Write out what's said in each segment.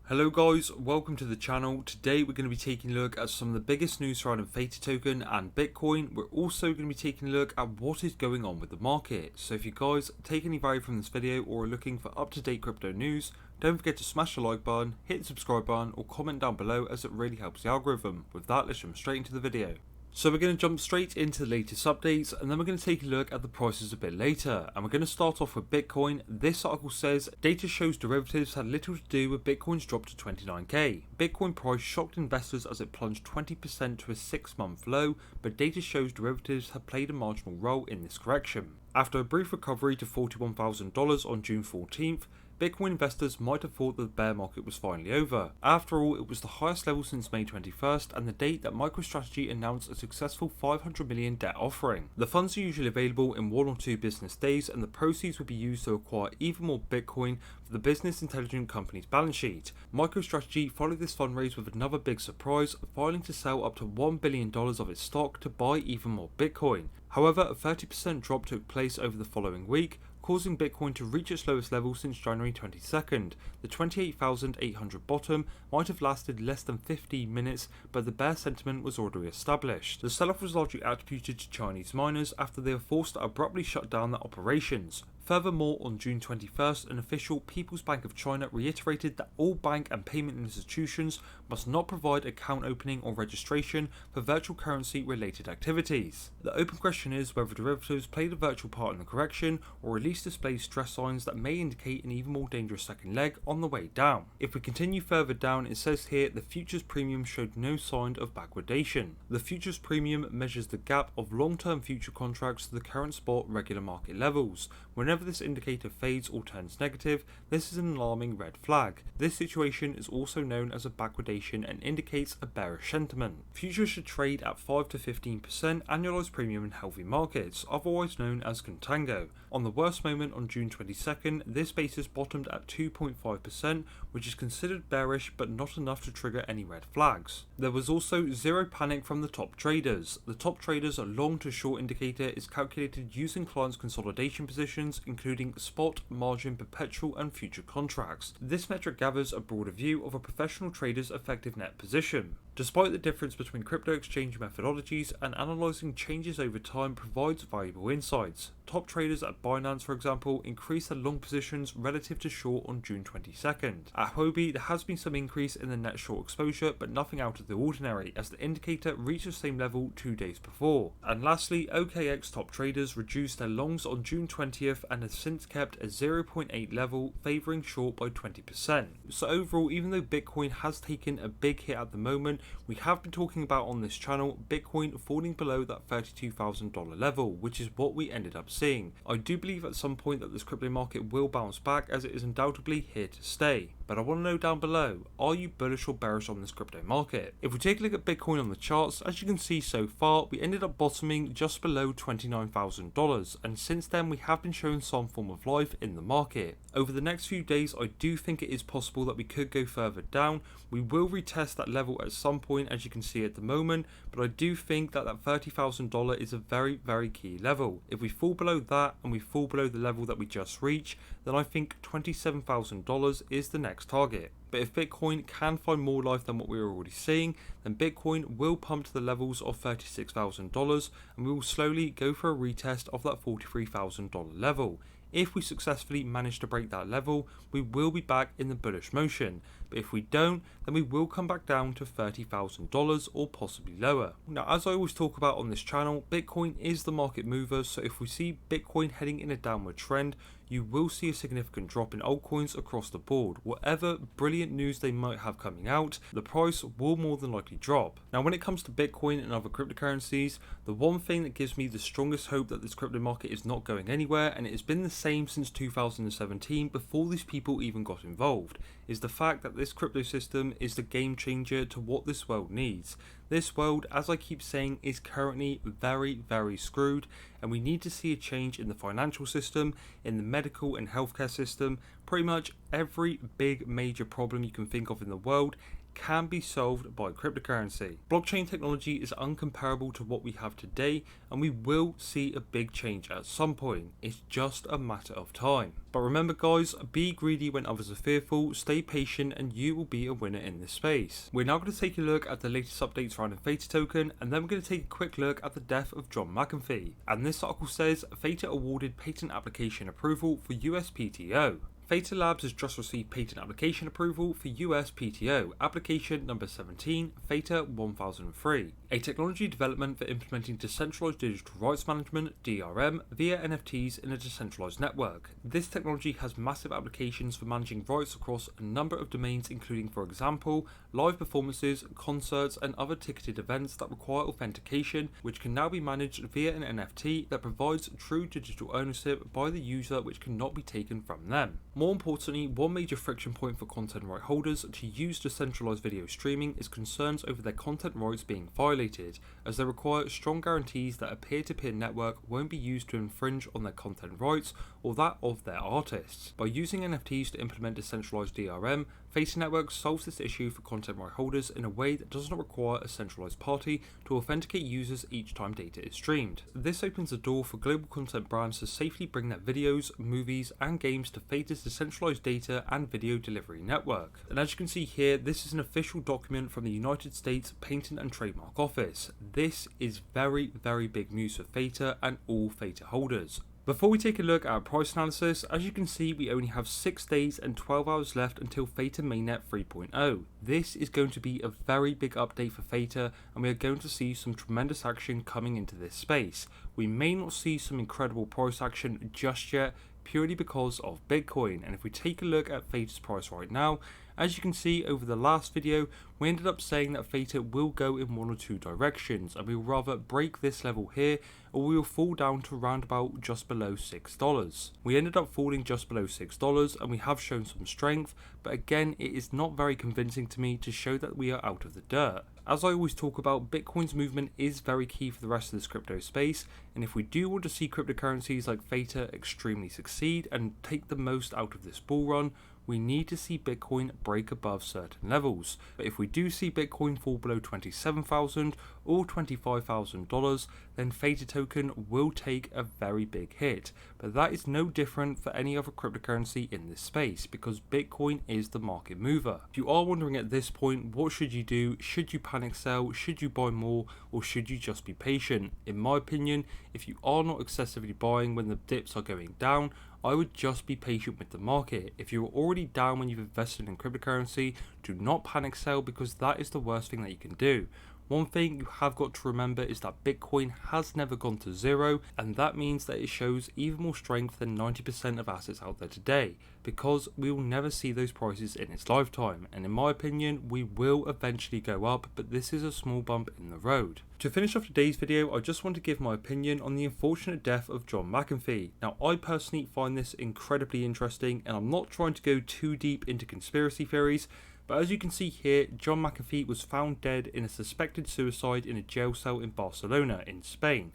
Hello guys, welcome to the channel. Today we're going to be taking a look at some of the biggest news surrounding Theta token and Bitcoin. We're also going to be taking a look at what is going on with the market. So if you guys take any value from this video or are looking for up-to-date crypto news, don't forget to smash the like button, hit the subscribe button or comment down below as it really helps the algorithm. With that, let's jump straight into the video. So we're going to jump straight into the latest updates and then we're going to take a look at the prices a bit later, and we're going to start off with Bitcoin. This article says data shows derivatives had little to do with Bitcoin's drop to 29k. Bitcoin price shocked investors as it plunged 20% to a 6-month low, but data shows derivatives have played a marginal role in this correction. After a brief recovery to $41,000 on June 14th, Bitcoin investors might have thought that the bear market was finally over. After all, it was the highest level since May 21st and the date that MicroStrategy announced a successful $500 million debt offering. The funds are usually available in 1 or 2 business days, and the proceeds will be used to acquire even more Bitcoin for the business intelligence company's balance sheet. MicroStrategy followed this fundraise with another big surprise, filing to sell up to $1 billion of its stock to buy even more Bitcoin. However, a 30% drop took place over the following week, causing Bitcoin to reach its lowest level since January 22nd. The 28,800 bottom might have lasted less than 15 minutes, but the bear sentiment was already established. The sell-off was largely attributed to Chinese miners after they were forced to abruptly shut down their operations. Furthermore, on June 21st, an official People's Bank of China reiterated that all bank and payment institutions must not provide account opening or registration for virtual currency related activities. The open question is whether derivatives played a virtual part in the correction or at least displayed stress signs that may indicate an even more dangerous second leg on the way down. If we continue further down, it says here the futures premium showed no sign of backwardation. The futures premium measures the gap of long-term future contracts to the current spot regular market levels. Whenever this indicator fades or turns negative, this is an alarming red flag. This situation is also known as a backwardation and indicates a bearish sentiment. Futures should trade at 5 to 15% annualized premium in healthy markets, otherwise known as contango. On the worst moment on June 22nd, this basis bottomed at 2.5%, which is considered bearish but not enough to trigger any red flags. There was also zero panic from the top traders. The top traders' long to short indicator is calculated using clients' consolidation positions, including spot, margin, perpetual and future contracts. This metric gathers a broader view of a professional trader's effective net position. Despite the difference between crypto exchange methodologies, and analysing changes over time provides valuable insights. Top traders at Binance, for example, increased their long positions relative to short on June 22nd. At Huobi, there has been some increase in the net short exposure, but nothing out of the ordinary, as the indicator reached the same level 2 days before. And lastly, OKX top traders reduced their longs on June 20th and have since kept a 0.8 level, favouring short by 20%. So overall, even though Bitcoin has taken a big hit at the moment, we have been talking about on this channel Bitcoin falling below that $32,000 level, which is what we ended up seeing. I do believe at some point that this crypto market will bounce back, as it is undoubtedly here to stay. But I want to know down below, are you bullish or bearish on this crypto market? If we take a look at Bitcoin on the charts, as you can see so far, we ended up bottoming just below $29,000, and since then we have been showing some form of life in the market. Over the next few days, I do think it is possible that we could go further down. We will retest that level at some point, as you can see at the moment, but I do think that that $30,000 is a very key level. If we fall below that and we fall below the level that we just reached, then I think $27,000 is the next target. But if Bitcoin can find more life than what we are already seeing, then Bitcoin will pump to the levels of $36,000 and we will slowly go for a retest of that $43,000 level. If we successfully manage to break that level, we will be back in the bullish motion. But if we don't, then we will come back down to $30,000 or possibly lower. Now, as I always talk about on this channel, Bitcoin is the market mover, so if we see Bitcoin heading in a downward trend, you will see a significant drop in altcoins across the board. Whatever brilliant news they might have coming out, the price will more than likely drop. Now, when it comes to Bitcoin and other cryptocurrencies, the one thing that gives me the strongest hope that this crypto market is not going anywhere, and it has been the same since 2017 before these people even got involved, is the fact that this crypto system is the game changer to what this world needs. This world, as I keep saying, is currently very screwed, and we need to see a change in the financial system, in the medical and healthcare system. Pretty much every big major problem you can think of in the world can be solved by cryptocurrency. Blockchain technology is uncomparable to what we have today, and we will see a big change at some point. It's just a matter of time. But remember guys, be greedy when others are fearful, stay patient, and you will be a winner in this space. We're now going to take a look at the latest updates around the Theta token, and then we're going to take a quick look at the death of John McAfee. And this article says Theta awarded patent application approval for USPTO. Theta Labs has just received patent application approval for USPTO, application number 17, Theta 1003, a technology development for implementing decentralized digital rights management (DRM) via NFTs in a decentralized network. This technology has massive applications for managing rights across a number of domains, including, for example, live performances, concerts, and other ticketed events that require authentication, which can now be managed via an NFT that provides true digital ownership by the user, which cannot be taken from them. More importantly, one major friction point for content right holders to use decentralized video streaming is concerns over their content rights being violated, as they require strong guarantees that a peer-to-peer network won't be used to infringe on their content rights or that of their artists. By using NFTs to implement decentralized DRM, Theta Network solves this issue for content right holders in a way that does not require a centralized party to authenticate users each time data is streamed. This opens the door for global content brands to safely bring their videos, movies, and games to Theta's decentralized data and video delivery network. And as you can see here, this is an official document from the United States Patent and Trademark Office. This is very, very big news for Theta and all Theta holders. Before we take a look at our price analysis, as you can see, we only have 6 days and 12 hours left until Theta Mainnet 3.0. This is going to be a very big update for Theta, and we are going to see some tremendous action coming into this space. We may not see some incredible price action just yet, purely because of Bitcoin. And if we take a look at Theta's price right now, as you can see over the last video, we ended up saying that Theta will go in one or two directions, and we will rather break this level here, or we will fall down to around about just below $6. We ended up falling just below $6, and we have shown some strength, but again, it is not very convincing to me to show that we are out of the dirt. As I always talk about, Bitcoin's movement is very key for the rest of this crypto space, and if we do want to see cryptocurrencies like Theta extremely succeed and take the most out of this bull run, we need to see Bitcoin break above certain levels. But if we do see Bitcoin fall below $27,000 or $25,000, then Theta token will take a very big hit. But that is no different for any other cryptocurrency in this space, because Bitcoin is the market mover. If you are wondering at this point, what should you do? Should you panic sell? Should you buy more? Or should you just be patient? In my opinion, if you are not excessively buying when the dips are going down, I would just be patient with the market. If you're already down when you've invested in cryptocurrency, do not panic sell, because that is the worst thing that you can do. One thing you have got to remember is that Bitcoin has never gone to zero, and that means that it shows even more strength than 90% of assets out there today, because we will never see those prices in its lifetime, and in my opinion we will eventually go up, but this is a small bump in the road. To finish off today's video, I just want to give my opinion on the unfortunate death of John McAfee. Now, I personally find this incredibly interesting, and I'm not trying to go too deep into conspiracy theories, but as you can see here, John McAfee was found dead in a suspected suicide in a jail cell in Barcelona in Spain.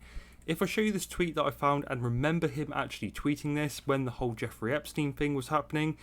If I show you this tweet that I found, and remember him actually tweeting this when the whole Jeffrey Epstein thing was happening,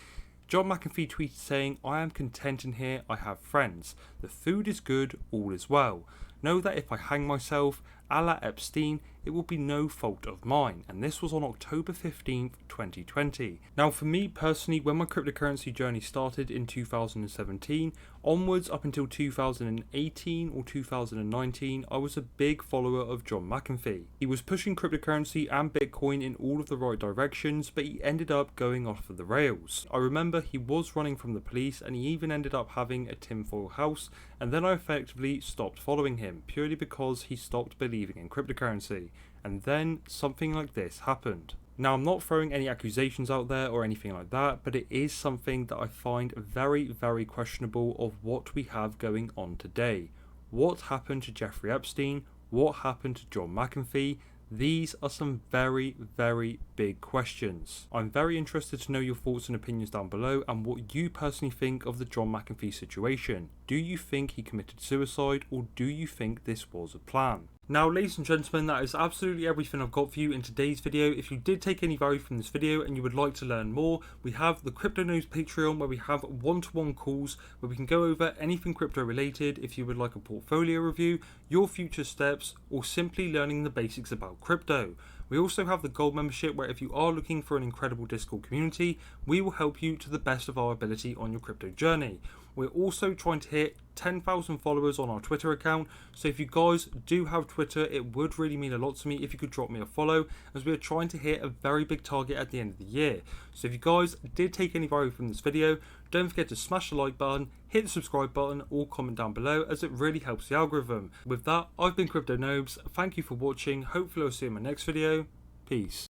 John McAfee tweeted saying, "I am content in here, I have friends. The food is good, all is well. Know that if I hang myself, a la Epstein, it will be no fault of mine." And this was on October 15th, 2020. Now, for me personally, when my cryptocurrency journey started in 2017, onwards up until 2018 or 2019, I was a big follower of John McAfee. He was pushing cryptocurrency and Bitcoin in all of the right directions, but he ended up going off of the rails. I remember he was running from the police, and he even ended up having a tinfoil house, and then I effectively stopped following him, purely because he stopped believing in cryptocurrency. And then something like this happened. Now, I'm not throwing any accusations out there or anything like that, but it is something that I find very, very questionable of what we have going on today. What happened to Jeffrey Epstein? What happened to John McAfee? These are some very, very big questions. I'm very interested to know your thoughts and opinions down below, and what you personally think of the John McAfee situation. Do you think he committed suicide, or do you think this was a plan? Now, ladies and gentlemen, that is absolutely everything I've got for you in today's video. If you did take any value from this video and you would like to learn more, we have the Crypto Knows Patreon, where we have one-to-one calls where we can go over anything crypto related. If you would like a portfolio review, your future steps, or simply learning the basics about crypto. We also have the Gold membership, where if you are looking for an incredible Discord community, we will help you to the best of our ability on your crypto journey. We're also trying to hit 10,000 followers on our Twitter account, so if you guys do have Twitter, it would really mean a lot to me if you could drop me a follow, as we are trying to hit a very big target at the end of the year. So if you guys did take any value from this video, don't forget to smash the like button, hit the subscribe button, or comment down below, as it really helps the algorithm. With that, I've been Crypto Nobes. Thank you for watching. Hopefully I'll see you in my next video. Peace.